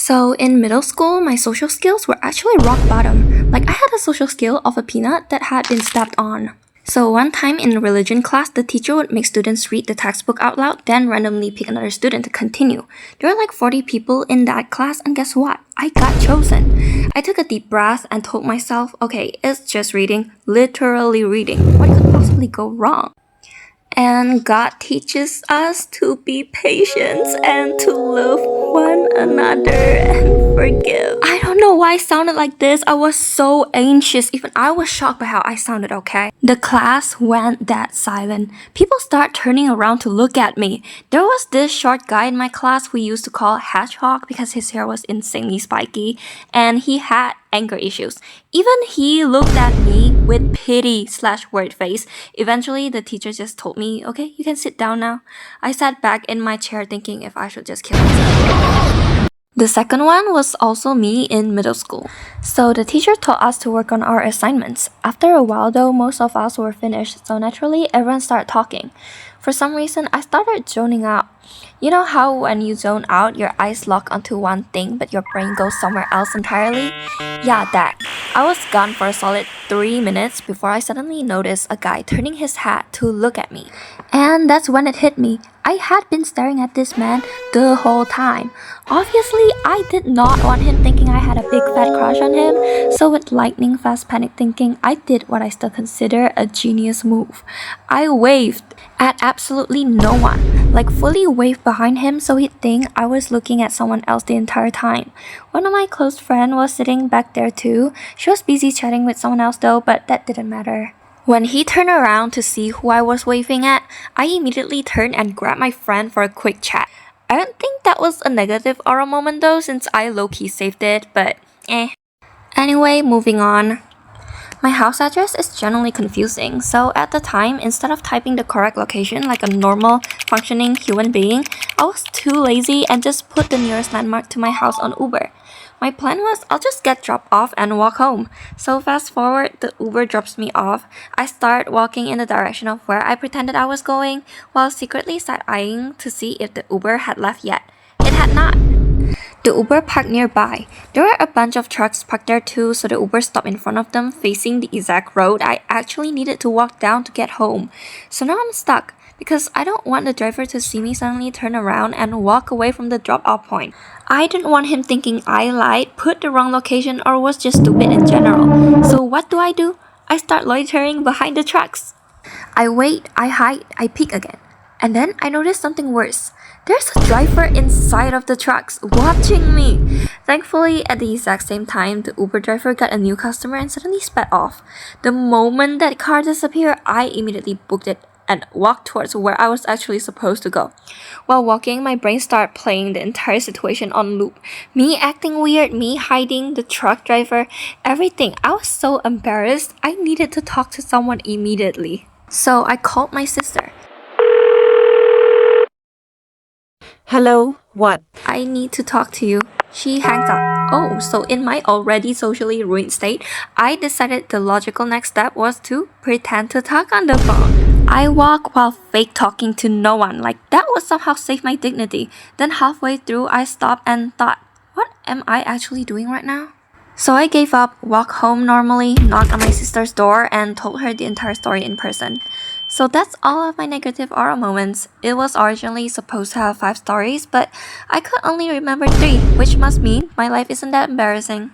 So in middle school, my social skills were actually rock bottom. Like I had a social skill of a peanut that had been stepped on. So one time in religion class, the teacher would make students read the textbook out loud, then randomly pick another student to continue. There were like 40 people in that class, and guess what? I got chosen. I took a deep breath and told myself, okay, it's just reading, literally reading. What could possibly go wrong? And God teaches us to be patient and to love one another and forgive. I don't know why I sounded like this. I was so anxious. Even I was shocked by how I sounded, okay? The class went dead silent. People start turning around to look at me. There was this short guy in my class we used to call Hedgehog because his hair was insanely spiky and he had anger issues. Even he looked at me with pity/worried face. Eventually, the teacher just told me, okay, you can sit down now. I sat back in my chair thinking if I should just kill myself. The second one was also me in middle school. So the teacher taught us to work on our assignments. After a while though, most of us were finished, so naturally everyone started talking. For some reason, I started zoning out. You know how when you zone out, your eyes lock onto one thing but your brain goes somewhere else entirely? Yeah, that. I was gone for a solid 3 minutes before I suddenly noticed a guy turning his head to look at me. And that's when it hit me. I had been staring at this man the whole time. Obviously, I did not want him thinking I had a big fat crush on him, so with lightning fast panic thinking, I did what I still consider a genius move. I waved at absolutely no one, like fully waved behind him so he'd think I was looking at someone else the entire time. One of my close friends was sitting back there too. She was busy chatting with someone else though, but that didn't matter. When he turned around to see who I was waving at, I immediately turned and grabbed my friend for a quick chat. I don't think that was a negative aura moment though, since I low-key saved it, but eh. Anyway, moving on. My house address is generally confusing, so at the time, instead of typing the correct location like a normal, functioning human being, I was too lazy and just put the nearest landmark to my house on Uber. My plan was I'll just get dropped off and walk home. So fast forward, the Uber drops me off. I start walking in the direction of where I pretended I was going, while secretly side-eyeing to see if the Uber had left yet. It had not. The Uber parked nearby. There were a bunch of trucks parked there too, so the Uber stopped in front of them, facing the exact road I actually needed to walk down to get home. So now I'm stuck, because I don't want the driver to see me suddenly turn around and walk away from the drop-off point. I didn't want him thinking I lied, put the wrong location, or was just stupid in general. So what do? I start loitering behind the trucks. I wait, I hide, I peek again. And then I noticed something worse. There's a driver inside of the trucks watching me. Thankfully, at the exact same time, the Uber driver got a new customer and suddenly sped off. The moment that car disappeared, I immediately booked it and walked towards where I was actually supposed to go. While walking, my brain started playing the entire situation on loop. Me acting weird, me hiding, the truck driver, everything. I was so embarrassed. I needed to talk to someone immediately. So I called my sister. Hello, what? I need to talk to you. She hangs up. Oh, so in my already socially ruined state, I decided the logical next step was to pretend to talk on the phone. I walk while fake talking to no one, like that would somehow save my dignity. Then halfway through, I stopped and thought, what am I actually doing right now? So I gave up, walked home normally, knocked on my sister's door, and told her the entire story in person. So that's all of my negative aura moments. It was originally supposed to have 5 stories, but I could only remember 3, which must mean my life isn't that embarrassing.